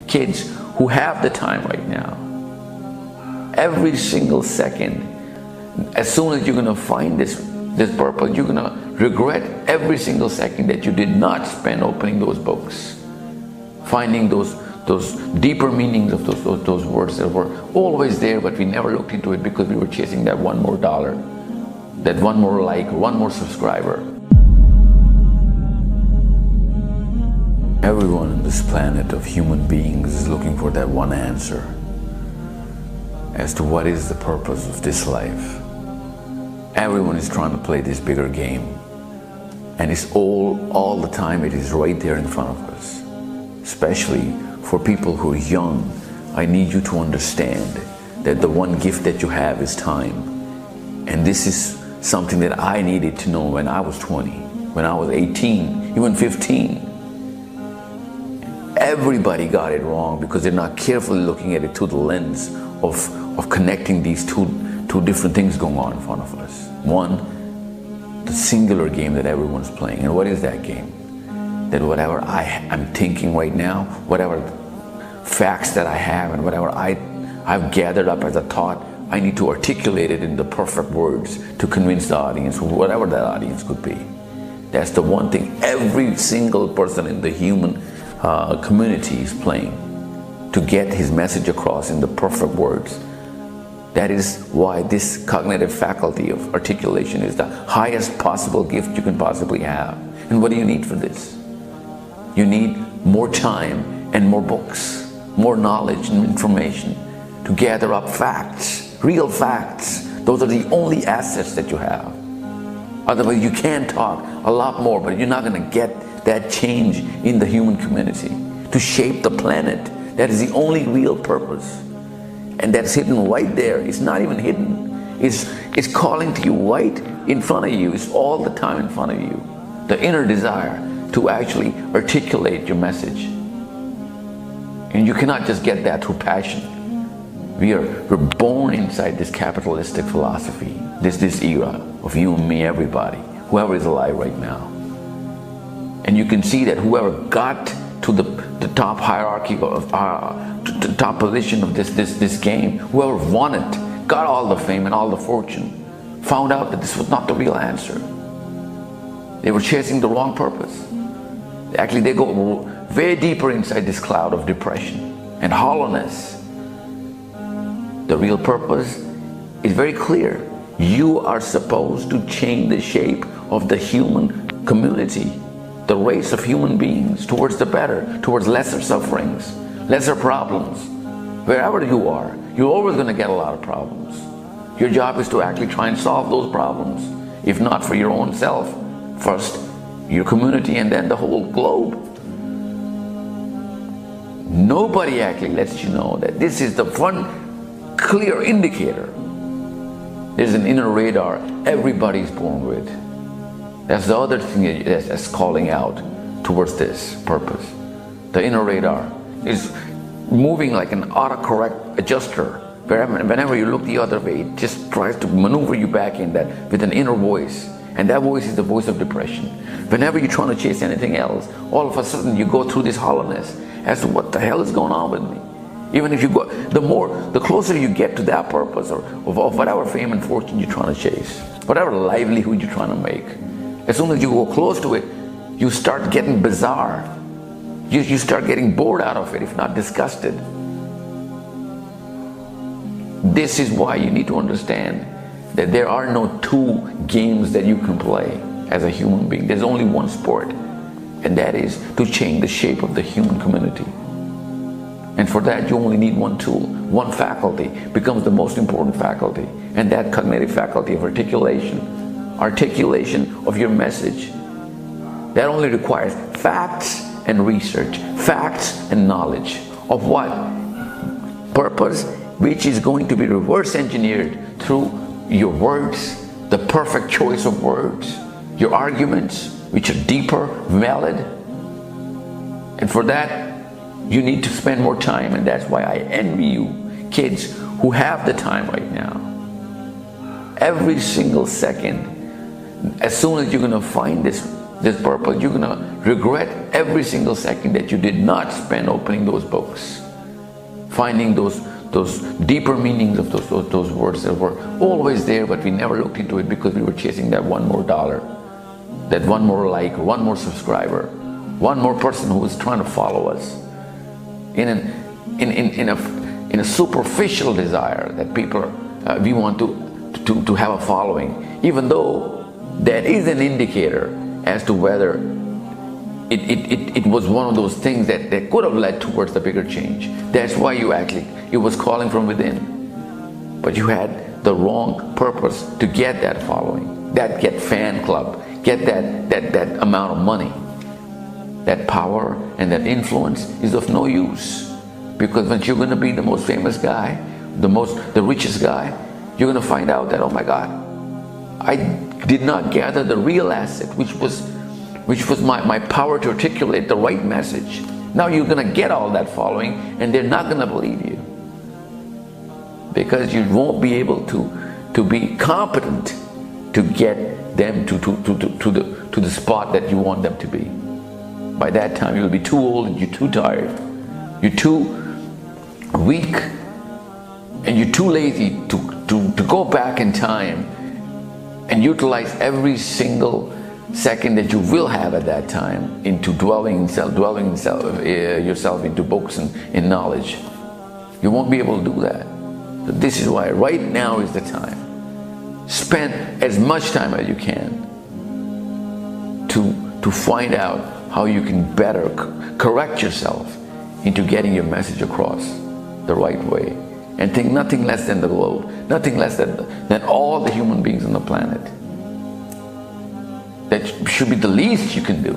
kids who have the time right now. Every single second, as soon as you're going to find this purpose, you're going to regret every single second that you did not spend opening those books, finding those deeper meanings of those words that were always there, but we never looked into it because we were chasing that one more dollar, that one more like, one more subscriber. Everyone on this planet of human beings is looking for that one answer as to what is the purpose of this life. Everyone is trying to play this bigger game, and it's all the time, it is right there in front of us. Especially for people who are young, I need you to understand that the one gift that you have is time. And this is something that I needed to know when I was 20, when I was 18, even 15. Everybody got it wrong because they're not carefully looking at it through the lens of connecting these two different things going on in front of us. One, the singular game that everyone's playing. And what is that game? That whatever I'm thinking right now, whatever facts that I have and whatever I've gathered up as a thought, I need to articulate it in the perfect words to convince the audience, whatever that audience could be. That's the one thing every single person in the human community is playing, to get his message across in the perfect words. That is why this cognitive faculty of articulation is the highest possible gift you can possibly have. And what do you need for this? You need more time and more books, more knowledge and information to gather up facts, real facts. Those are the only assets that you have. Otherwise, you can talk a lot more, but you're not going to get that change in the human community to shape the planet. That is the only real purpose. And that's hidden right there. It's not even hidden. It's calling to you right in front of you. It's all the time in front of you. The inner desire to actually articulate your message. And you cannot just get that through passion. We're born inside this capitalistic philosophy, this era of you and me, everybody, whoever is alive right now. And you can see that whoever got to the top hierarchy of the top position of this game, whoever won it, got all the fame and all the fortune, found out that this was not the real answer. They were chasing the wrong purpose. Actually, they go way deeper inside this cloud of depression and hollowness. The real purpose is very clear. You are supposed to change the shape of the human community, the race of human beings, towards the better, towards lesser sufferings, lesser problems. Wherever you are, you're always going to get a lot of problems. Your job is to actually try and solve those problems, if not for your own self, first your community and then the whole globe. Nobody actually lets you know that this is the one clear indicator. There's an inner radar everybody's born with. That's the other thing that's calling out towards this purpose. The inner radar is moving like an autocorrect adjuster. Whenever you look the other way, it just tries to maneuver you back in that with an inner voice. And that voice is the voice of depression. Whenever you're trying to chase anything else, all of a sudden you go through this hollowness as to what the hell is going on with me. Even if you go, the closer you get to that purpose or of whatever fame and fortune you're trying to chase, whatever livelihood you're trying to make, as soon as you go close to it, you start getting bizarre. You start getting bored out of it, if not disgusted. This is why you need to understand that there are no two games that you can play as a human being. There's only one sport, and that is to change the shape of the human community. And for that, you only need one tool. One faculty becomes the most important faculty, and that cognitive faculty of articulation of your message. That only requires facts and research, facts and knowledge of what purpose, which is going to be reverse engineered through your words, the perfect choice of words, your arguments, which are deeper, valid. And for that, you need to spend more time, and that's why I envy you, kids who have the time right now. Every single second, as soon as you're going to find this this purpose, you're gonna regret every single second that you did not spend opening those books, finding those deeper meanings of those words that were always there, but we never looked into it because we were chasing that one more dollar, that one more like, one more subscriber, one more person who was trying to follow us in a superficial desire that people we want to have a following, even though that is an indicator as to whether it was one of those things that could have led towards the bigger change. That's why it was calling from within. But you had the wrong purpose to get that following, get fan club, get that amount of money. That power and that influence is of no use. Because when you're going to be the most famous guy, the richest guy, you're going to find out that, oh my God, I did not gather the real asset, which was my power to articulate the right message. Now you're going to get all that following, and they're not going to believe you, because you won't be able to be competent to get them to the spot that you want them to be. By that time you'll be too old and you're too tired, you're too weak, and you're too lazy to go back in time and utilize every single second that you will have at that time into dwelling yourself into books and in knowledge. You won't be able to do that. So this is why right now is the time. Spend as much time as you can to find out how you can better correct yourself into getting your message across the right way. And think nothing less than the globe, nothing less than all the human beings on the planet. That should be the least you can do.